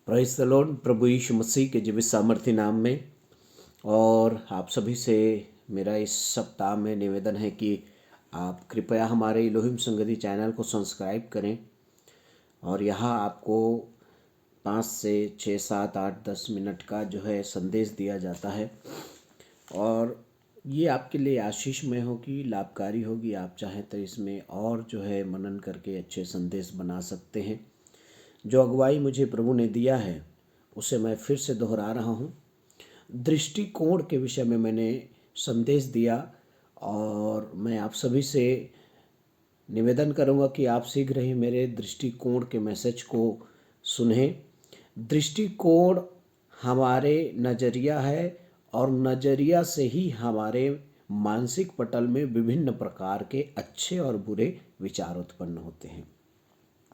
Praise the Lord. प्रभु यीशु मसीह के जीवित सामर्थ्य नाम में और आप सभी से मेरा इस सप्ताह में निवेदन है कि आप कृपया हमारे इलोहिम संगति चैनल को सब्सक्राइब करें। और यहाँ आपको 5 से 6, 7, 8, 10 मिनट का जो है संदेश दिया जाता है और ये आपके लिए आशीषमय होगी, लाभकारी होगी। आप चाहें तो इसमें और जो है मनन करके अच्छे संदेश बना सकते हैं। जो अगुवाई मुझे प्रभु ने दिया है उसे मैं फिर से दोहरा रहा हूँ। दृष्टिकोण के विषय में मैंने संदेश दिया और मैं आप सभी से निवेदन करूँगा कि आप शीघ्र ही मेरे दृष्टिकोण के मैसेज को सुनें। दृष्टिकोण हमारे नज़रिया है और नज़रिया से ही हमारे मानसिक पटल में विभिन्न प्रकार के अच्छे और बुरे विचार उत्पन्न होते हैं।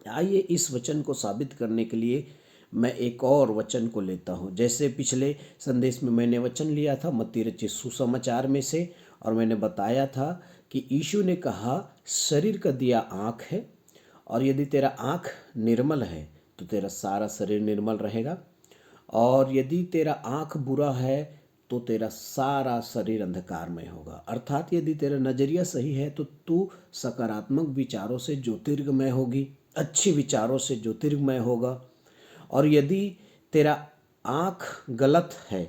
आइए इस वचन को साबित करने के लिए मैं एक और वचन को लेता हूँ। जैसे पिछले संदेश में मैंने वचन लिया था मत्ती रचित सुसमाचार में से, और मैंने बताया था कि यीशु ने कहा शरीर का दिया आँख है, और यदि तेरा आँख निर्मल है तो तेरा सारा शरीर निर्मल रहेगा, और यदि तेरा आँख बुरा है तो तेरा सारा शरीर अंधकारमय होगा। अर्थात यदि तेरा नज़रिया सही है तो तू सकारात्मक विचारों से ज्योतिर्गमय होगी, अच्छी विचारों से ज्योतिर्गमय होगा। और यदि तेरा आँख गलत है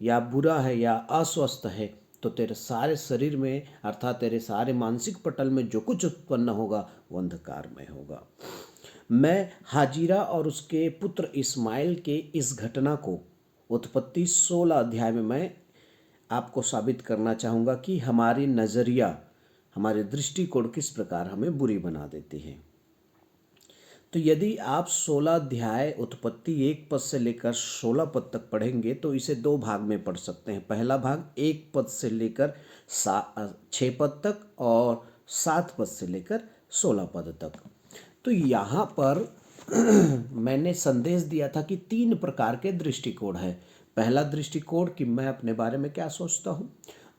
या बुरा है या अस्वस्थ है तो तेरे सारे शरीर में अर्थात तेरे सारे मानसिक पटल में जो कुछ उत्पन्न होगा वो अंधकारमय होगा। मैं हाजिरा और उसके पुत्र इस्माइल के इस घटना को उत्पत्ति 16 अध्याय में मैं आपको साबित करना चाहूँगा कि हमारी नज़रिया, हमारे दृष्टिकोण किस प्रकार हमें बुरी बना देती है। तो यदि आप 16 अध्याय उत्पत्ति 1 पद से लेकर 16 पद तक पढ़ेंगे तो इसे 2 भाग में पढ़ सकते हैं। पहला भाग 1 पद से लेकर 6 पद तक और 7 पद से लेकर 16 पद तक। तो यहाँ पर मैंने संदेश दिया था कि 3 प्रकार के दृष्टिकोण है। पहला दृष्टिकोण कि मैं अपने बारे में क्या सोचता हूँ,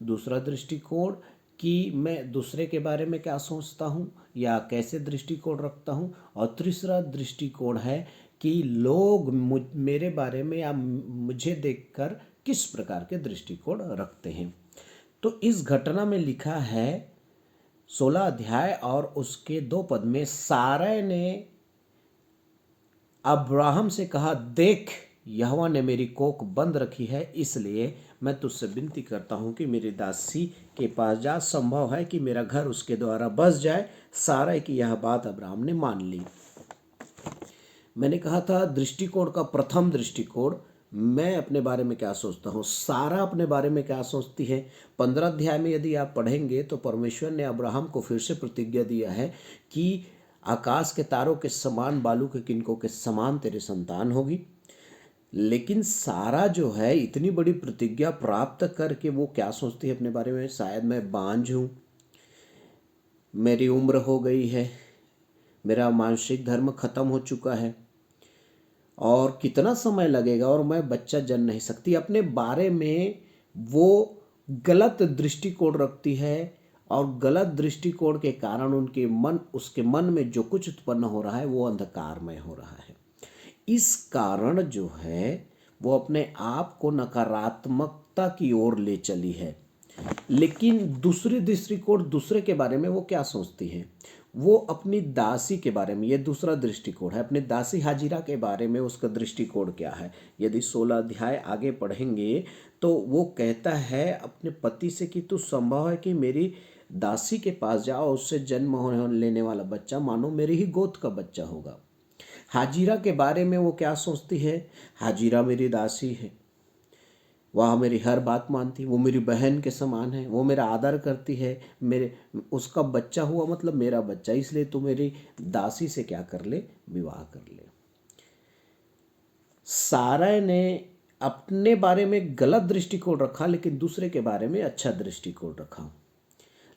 दूसरा दृष्टिकोण कि मैं दूसरे के बारे में क्या सोचता हूँ या कैसे दृष्टिकोण रखता हूँ, और तीसरा दृष्टिकोण है कि लोग मेरे बारे में या मुझे देखकर किस प्रकार के दृष्टिकोण रखते हैं। तो इस घटना में लिखा है 16 अध्याय और उसके 2 पद में, सारै ने अब्राहम से कहा, देख यहोवा ने मेरी कोख बंद रखी है, इसलिए मैं तुझसे विनती करता हूँ कि मेरी दासी के पास जा, संभव है कि मेरा घर उसके द्वारा बस जाए। सारै की यह बात अब्राहम ने मान ली। मैंने कहा था दृष्टिकोण का प्रथम दृष्टिकोण, मैं अपने बारे में क्या सोचता हूँ, सारा अपने बारे में क्या सोचती है। 15 अध्याय में यदि आप पढ़ेंगे तो परमेश्वर ने अब्राहम को फिर से प्रतिज्ञा दिया है कि आकाश के तारों के समान, बालू के किनकों के समान तेरे संतान होगी। लेकिन सारा जो है इतनी बड़ी प्रतिज्ञा प्राप्त करके वो क्या सोचती है अपने बारे में, शायद मैं बांझ हूँ, मेरी उम्र हो गई है, मेरा मानसिक धर्म खत्म हो चुका है और कितना समय लगेगा और मैं बच्चा जन नहीं सकती। अपने बारे में वो गलत दृष्टिकोण रखती है और गलत दृष्टिकोण के कारण उसके मन में जो कुछ उत्पन्न हो रहा है वो अंधकारमय हो रहा है। इस कारण जो है वो अपने आप को नकारात्मकता की ओर ले चली है। लेकिन दूसरी दृष्टिकोण, दूसरे के बारे में वो क्या सोचती है, वो अपनी दासी के बारे में, ये दूसरा दृष्टिकोण है। अपनी दासी हाजिरा के बारे में उसका दृष्टिकोण क्या है। यदि 16 अध्याय आगे पढ़ेंगे तो वो कहता है अपने पति से कि तू संभव है कि मेरी दासी के पास जाओ, उससे जन्म होने लेने वाला बच्चा मानो मेरी ही गोद का बच्चा होगा। हाजिरा के बारे में वो क्या सोचती है, हाजिरा मेरी दासी है, वह मेरी हर बात मानती, वो मेरी बहन के समान है, वो मेरा आदर करती है, उसका बच्चा हुआ मतलब मेरा बच्चा, इसलिए तू मेरी दासी से क्या कर ले, विवाह कर ले। सारै ने अपने बारे में गलत दृष्टिकोण रखा लेकिन दूसरे के बारे में अच्छा दृष्टिकोण रखा।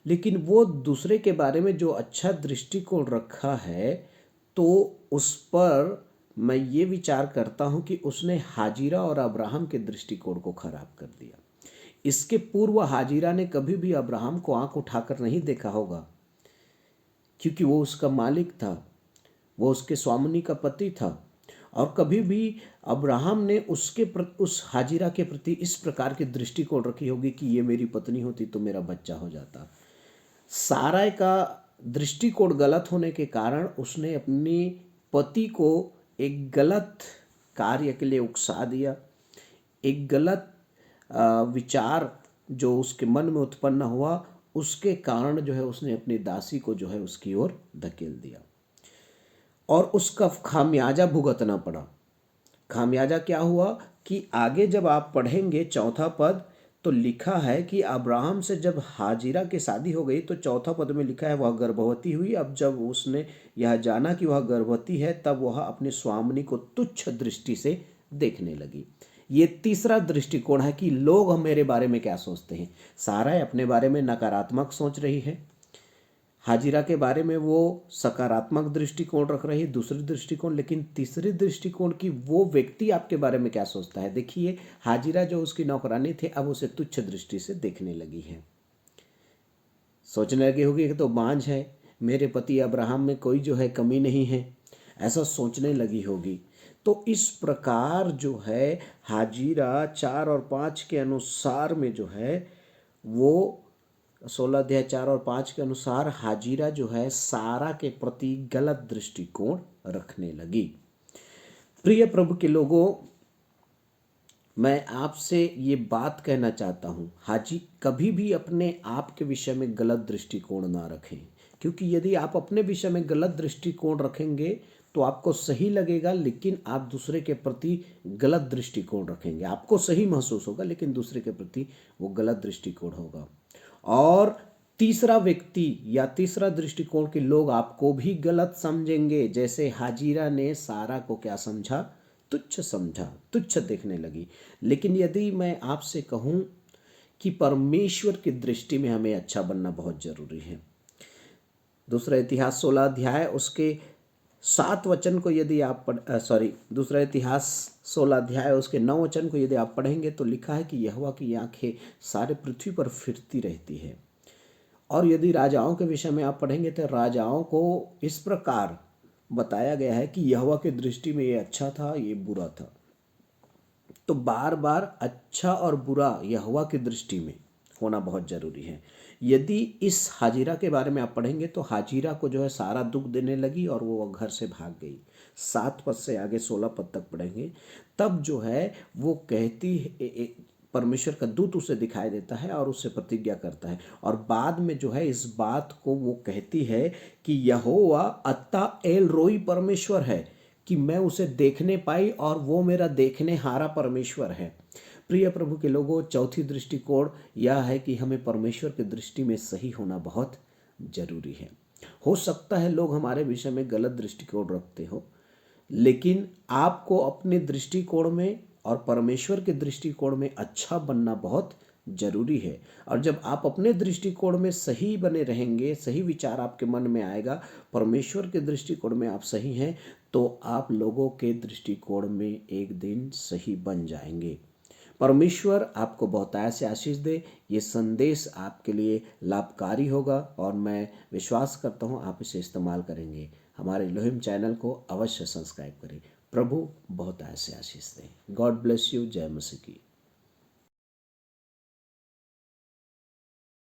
लेकिन वो दूसरे के बारे में जो अच्छा दृष्टिकोण रखा है तो उस पर मैं ये विचार करता हूँ कि उसने हाजिरा और अब्राहम के दृष्टिकोण को खराब कर दिया। इसके पूर्व हाजिरा ने कभी भी अब्राहम को आंख उठाकर नहीं देखा होगा, क्योंकि वो उसका मालिक था, वो उसके स्वामिनी का पति था और कभी भी अब्राहम ने उस हाजिरा के प्रति इस प्रकार की दृष्टिकोण रखी होगी कि ये मेरी पत्नी होती तो मेरा बच्चा हो जाता। साराय का दृष्टिकोण गलत होने के कारण उसने अपनी पति को एक गलत कार्य के लिए उकसा दिया। एक गलत विचार जो उसके मन में उत्पन्न हुआ, उसके कारण जो है उसने अपनी दासी को जो है उसकी ओर धकेल दिया और उसका खामियाजा भुगतना पड़ा। खामियाजा क्या हुआ कि आगे जब आप पढ़ेंगे चौथा पद, तो लिखा है कि अब्राहम से जब हाजिरा की शादी हो गई तो चौथा पद में लिखा है वह गर्भवती हुई। अब जब उसने यह जाना कि वह गर्भवती है, तब वह अपनी स्वामिनी को तुच्छ दृष्टि से देखने लगी। ये तीसरा दृष्टिकोण है कि लोग मेरे बारे में क्या सोचते हैं। सारा अपने बारे में नकारात्मक सोच रही है, हाजिरा के बारे में वो सकारात्मक दृष्टिकोण रख रही है, दूसरी दृष्टिकोण। लेकिन तीसरी दृष्टिकोण की वो व्यक्ति आपके बारे में क्या सोचता है। देखिए, हाजिरा जो उसकी नौकरानी थी, अब उसे तुच्छ दृष्टि से देखने लगी है। सोचने लगी होगी कि तो बांझ है, मेरे पति अब्राहम में कोई जो है कमी नहीं है, ऐसा सोचने लगी होगी। तो इस प्रकार जो है हाजिरा 4 और 5 के अनुसार में जो है वो 16 अध्याय 4 और 5 के अनुसार हाजिरा जो है सारा के प्रति गलत दृष्टिकोण रखने लगी। प्रिय प्रभु के लोगों, मैं आपसे ये बात कहना चाहता हूँ, हाजी कभी भी अपने आप के विषय में गलत दृष्टिकोण ना रखें, क्योंकि यदि आप अपने विषय में गलत दृष्टिकोण रखेंगे तो आपको सही लगेगा, लेकिन आप दूसरे के प्रति गलत दृष्टिकोण रखेंगे। आपको सही महसूस होगा, लेकिन दूसरे के प्रति वो गलत दृष्टिकोण होगा। और तीसरा व्यक्ति या तीसरा दृष्टिकोण के लोग आपको भी गलत समझेंगे। जैसे हाजिरा ने सारा को क्या समझा, तुच्छ समझा, तुच्छ देखने लगी। लेकिन यदि मैं आपसे कहूं कि परमेश्वर की दृष्टि में हमें अच्छा बनना बहुत जरूरी है। दूसरा इतिहास 16 अध्याय उसके 7 वचन को यदि आप दूसरा इतिहास 16 अध्याय उसके 9 वचन को यदि आप पढ़ेंगे तो लिखा है कि यहोवा की आंखें सारे पृथ्वी पर फिरती रहती है। और यदि राजाओं के विषय में आप पढ़ेंगे तो राजाओं को इस प्रकार बताया गया है कि यहोवा की दृष्टि में ये अच्छा था, ये बुरा था। तो बार बार अच्छा और बुरा यहोवा की दृष्टि में होना बहुत जरूरी है। यदि इस हाजिरा के बारे में आप पढ़ेंगे तो हाजिरा को जो है सारा दुख देने लगी और वो घर से भाग गई। 7 पद से आगे 16 पद तक पढ़ेंगे, तब जो है वो कहती परमेश्वर का दूत उसे दिखाई देता है और उससे प्रतिज्ञा करता है, और बाद में जो है इस बात को वो कहती है कि यहोवा अत्ता एल रोई परमेश्वर है, कि मैं उसे देखने पाई और वो मेरा देखने हारा परमेश्वर है। प्रिय प्रभु के लोगों, चौथी दृष्टिकोण यह है कि हमें परमेश्वर की दृष्टि में सही होना बहुत जरूरी है। हो सकता है लोग हमारे विषय में गलत दृष्टिकोण रखते हो, लेकिन आपको अपने दृष्टिकोण में और परमेश्वर के दृष्टिकोण में अच्छा बनना बहुत जरूरी है। और जब आप अपने दृष्टिकोण में सही बने रहेंगे, सही विचार आपके मन में आएगा, परमेश्वर के दृष्टिकोण में आप सही हैं, तो आप लोगों के दृष्टिकोण में एक दिन सही बन जाएंगे। परमेश्वर आपको बहुतायत से आशीष दे। ये संदेश आपके लिए लाभकारी होगा और मैं विश्वास करता हूँ आप इसे इस्तेमाल करेंगे। हमारे इलोहिम चैनल को अवश्य सब्सक्राइब करें। प्रभु बहुतायत से आशीष दे। God bless you. जय मसीह की।